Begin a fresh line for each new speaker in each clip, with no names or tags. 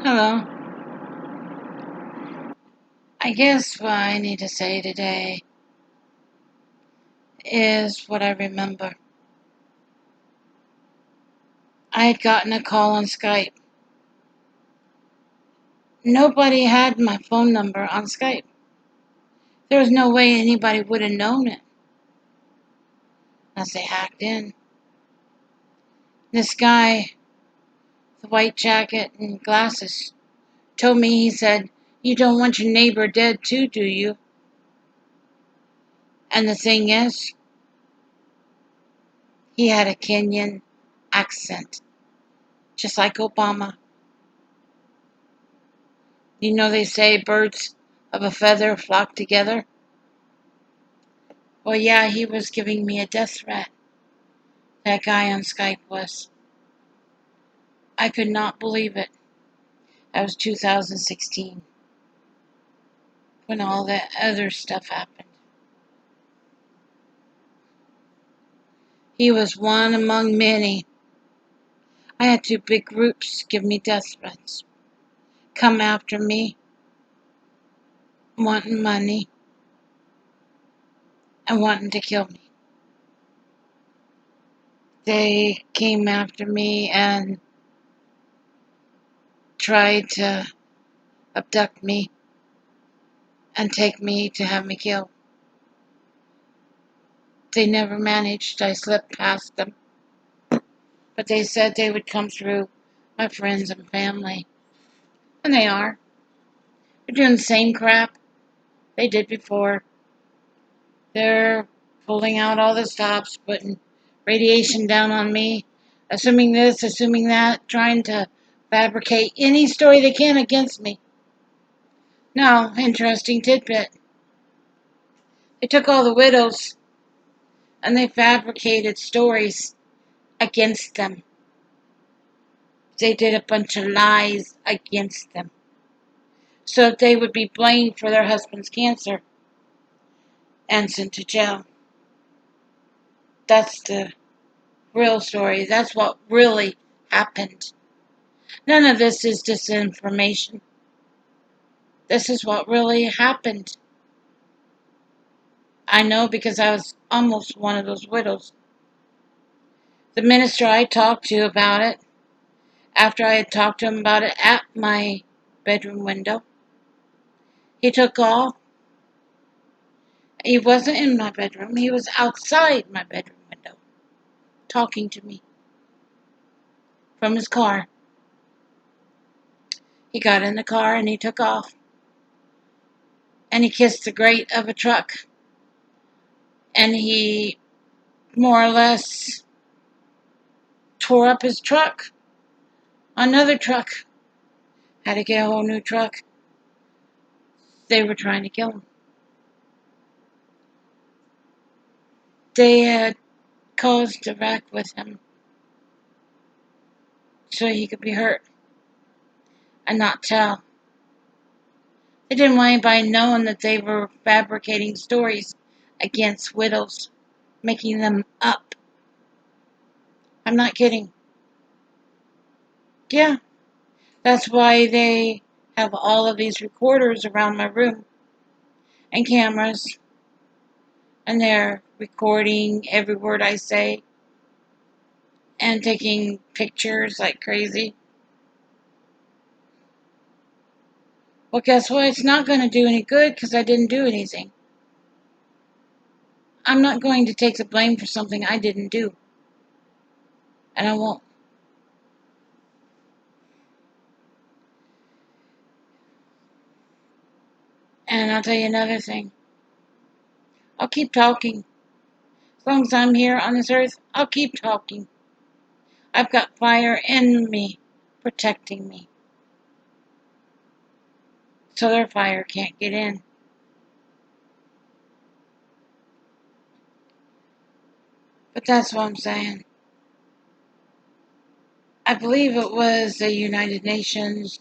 Hello. I guess what I need to say today is what I remember. I had gotten a call on Skype. Nobody had my phone number on Skype. There was no way anybody would have known it unless they hacked in. This guy, the white jacket and glasses, told me, he said, "You don't want your neighbor dead too, do you?" And the thing is, he had a Kenyan accent, just like Obama. You know they say birds of a feather flock together? Well, yeah, he was giving me a death threat. That guy on Skype was. I could not believe it. That was 2016 when all that other stuff happened. He was one among many. I had two big groups give me death threats, come after me, wanting money and wanting to kill me. They came after me and tried to abduct me and take me to have me killed. They never managed. I slipped past them. But they said they would come through my friends and family. And they are. They're doing the same crap they did before. They're pulling out all the stops, putting radiation down on me, assuming this, assuming that, trying to fabricate any story they can against me. Now, interesting tidbit. They took all the widows and they fabricated stories against them. They did a bunch of lies against them, so that they would be blamed for their husband's cancer and sent to jail. That's the real story. That's what really happened. None of this is disinformation. This is what really happened. I know because I was almost one of those widows. The minister I talked to about it, after I had talked to him about it at my bedroom window, he took off. He wasn't in my bedroom. He was outside my bedroom window talking to me from his car. He got in the car and he took off. And he kissed the grate of a truck. And he more or less tore up his truck. Another truck. Had to get a whole new truck. They were trying to kill him. They had caused a wreck with him so he could be hurt and not tell. They didn't want anybody knowing that they were fabricating stories against widows, making them up. I'm not kidding. Yeah, that's why they have all of these recorders around my room and cameras, and they're recording every word I say and taking pictures like crazy. Well, guess what? It's not going to do any good because I didn't do anything. I'm not going to take the blame for something I didn't do. And I won't. And I'll tell you another thing. I'll keep talking. As long as I'm here on this earth, I'll keep talking. I've got fire in me, protecting me. So their fire can't get in. But that's what I'm saying. I believe it was the United Nations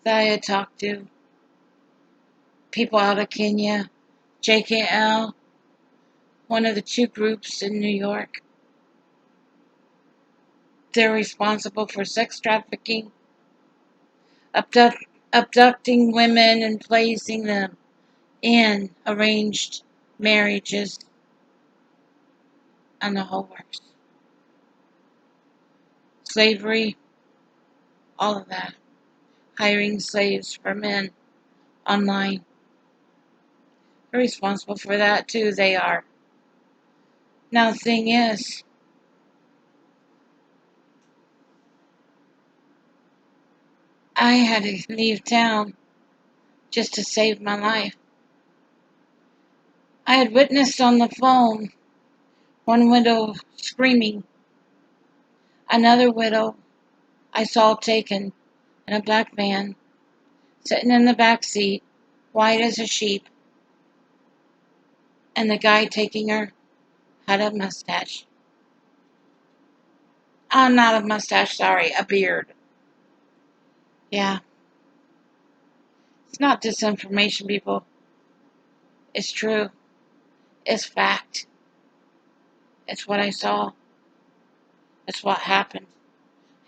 that I had talked to. People out of Kenya, JKL, one of the two groups in New York. They're responsible for sex trafficking abducting women and placing them in arranged marriages and the whole works. Slavery, all of that. Hiring slaves for men online. They're responsible for that too, they are. Now the thing is, I had to leave town just to save my life. I had witnessed on the phone one widow screaming, another widow I saw taken in a black van, sitting in the back seat, white as a sheep, and the guy taking her had a mustache. Not a mustache, sorry, a beard. Yeah, it's not disinformation, people. It's true. It's fact. It's what I saw. It's what happened.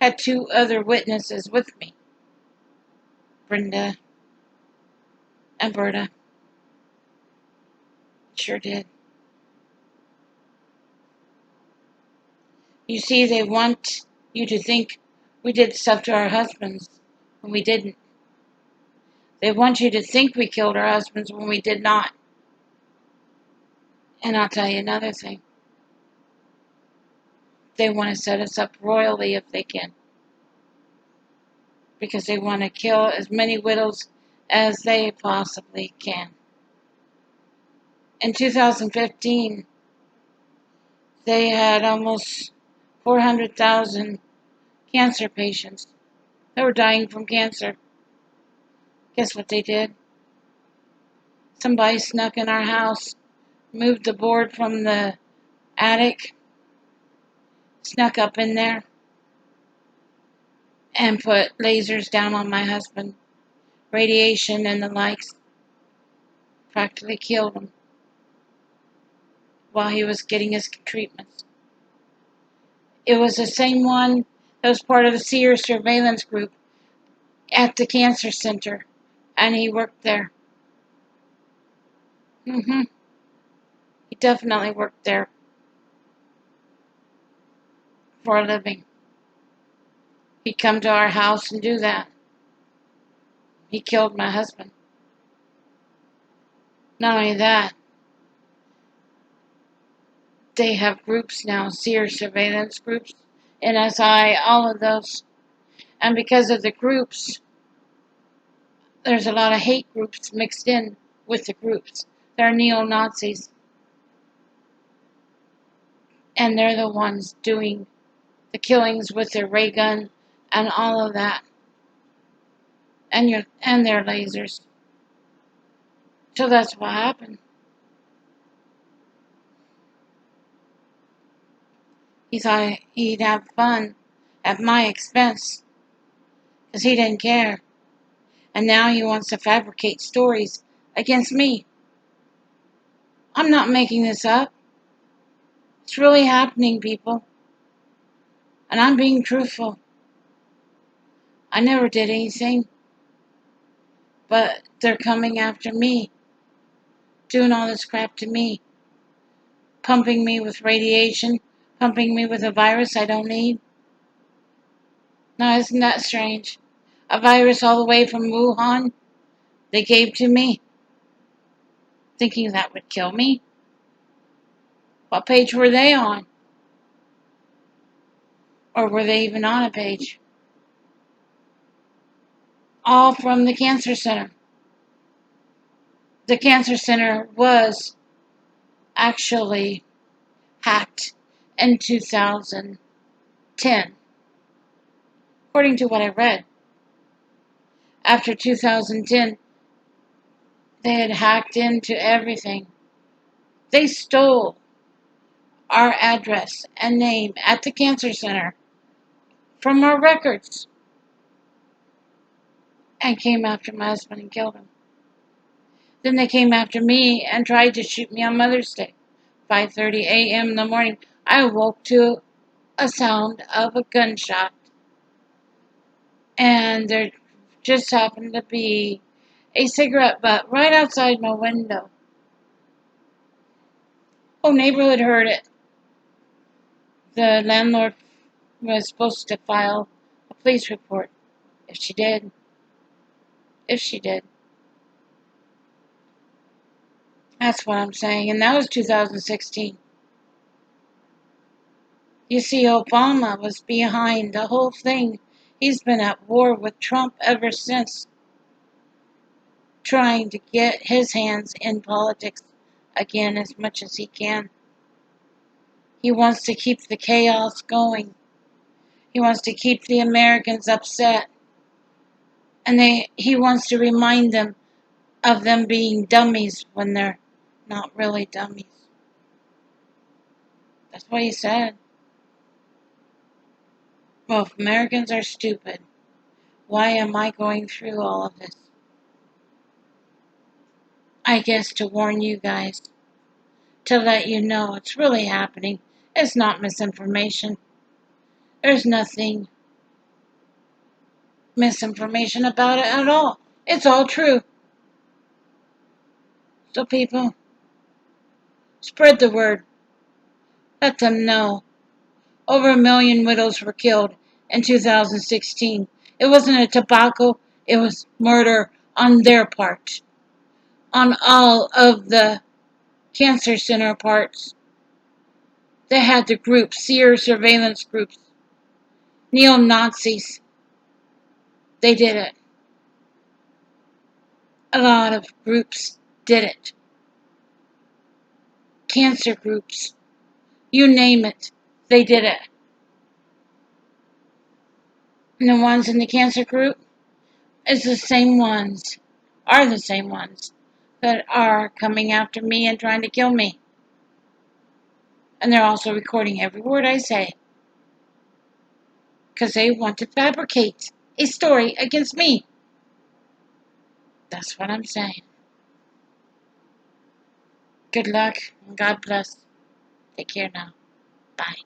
Had two other witnesses with me, Brenda and Berta. Sure did. You see, they want you to think we did stuff to our husbands when we didn't. They want you to think we killed our husbands when we did not. And I'll tell you another thing. They want to set us up royally if they can. Because they want to kill as many widows as they possibly can. In 2015, they had almost 400,000 cancer patients that were dying from cancer. Guess what they did? Somebody snuck in our house, moved the board from the attic, snuck up in there, and put lasers down on my husband. Radiation and the likes. Practically killed him while he was getting his treatments. It was the same one that was part of the SEER surveillance group at the cancer center, and he worked there. He definitely worked there for a living. He'd come to our house and do that. He killed my husband. Not only that, they have groups now, SEER surveillance groups, NSI, all of those. And because of the groups, there's a lot of hate groups mixed in with the groups. They're neo-Nazis. And they're the ones doing the killings with their ray gun and all of that. And their lasers. So that's what happened. He thought he'd have fun at my expense because he didn't care. And now he wants to fabricate stories against me. I'm not making this up. It's really happening, people. And I'm being truthful. I never did anything. But they're coming after me. Doing all this crap to me. Pumping me with radiation. Pumping me with a virus I don't need. Now, isn't that strange? A virus all the way from Wuhan they gave to me. Thinking that would kill me. What page were they on? Or were they even on a page? All from the cancer center. The cancer center was actually hacked in 2010, according to what I read. After 2010, they had hacked into everything. They stole our address and name at the cancer center from our records and came after my husband and killed him. Then they came after me and tried to shoot me on Mother's Day, 5:30 a.m. in the morning. I woke to a sound of a gunshot, and they're just happened to be a cigarette butt right outside my window. Whole neighborhood heard it. The landlord was supposed to file a police report. If she did. If she did. That's what I'm saying. And that was 2016. You see, Obama was behind the whole thing. He's been at war with Trump ever since, trying to get his hands in politics again as much as he can. He wants to keep the chaos going. He wants to keep the Americans upset. And he wants to remind them of them being dummies when they're not really dummies. That's what he said. Well, if Americans are stupid, why am I going through all of this? I guess to warn you guys, to let you know it's really happening. It's not misinformation. There's nothing misinformation about it at all. It's all true. So people, spread the word. Let them know. Over 1 million widows were killed in 2016. It wasn't a tobacco, it was murder on their part. On all of the cancer center parts. They had the groups, Seer surveillance groups, neo-Nazis. They did it. A lot of groups did it. Cancer groups. You name it. They did it. And the ones in the cancer group are the same ones that are coming after me and trying to kill me. And they're also recording every word I say. Because they want to fabricate a story against me. That's what I'm saying. Good luck and God bless. Take care now. Bye.